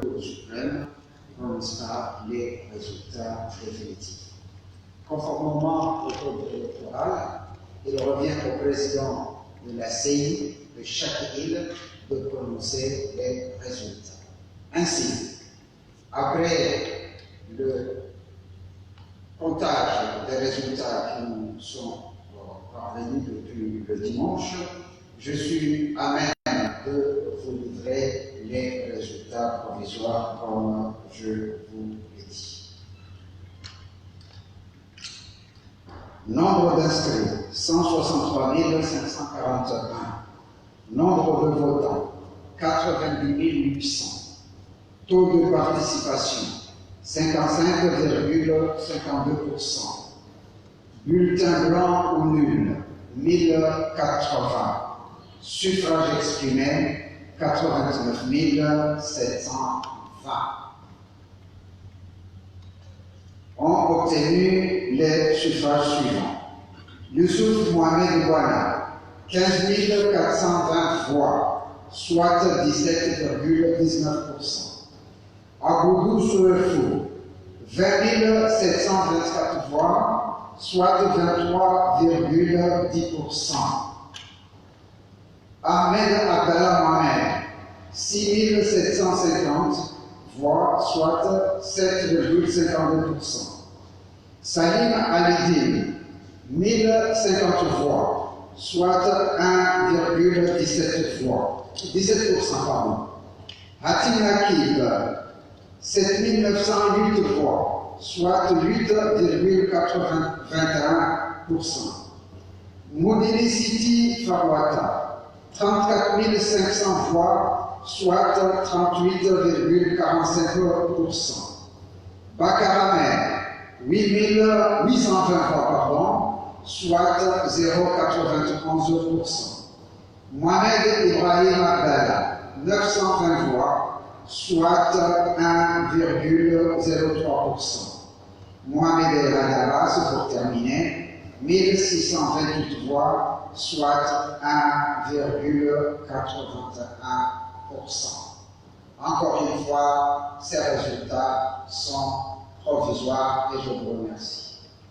Cour suprême prononcera les résultats définitifs. Conformément au code électoral, il revient au président de la CI de chaque île de prononcer les résultats. Ainsi, après le comptage des résultats qui nous sont parvenus depuis le dimanche, je suis à même de vous livrer les résultats provisoires comme je vous l'ai dit. Nombre d'inscrits, 163 541. Nombre de votants, 90 800. Taux de participation, 55,52%. Bulletin blanc ou nul, 1080. Suffrage exprimé, 89 720. Ont obtenu les suffrages suivants. Youssouf Mohamed Ouana, 15 420 voix, soit 17,19%. Aboudou Souefou, 20 724 voix, soit 23,10%. Ahmed Abdallah Mohamed, 6 750 voix, soit 7,52%. Salim Alidine, 1050 voix, soit 1,17 voix. 17%, pardon. Hatim Nakib, 7908 voix, soit 8,81%. Moudini Siti Fawata, 34 500 voix, soit 38,45%. Bakaramer, 8820 voix, pardon, soit 0,91%. Mohamed Ibrahim Abdallah, 920 voix, soit 1,03%. Mohamed El Hadabas, pour terminer, 1628 voix, soit 1,81%. Encore une fois, ces résultats sont provisoires et je vous remercie.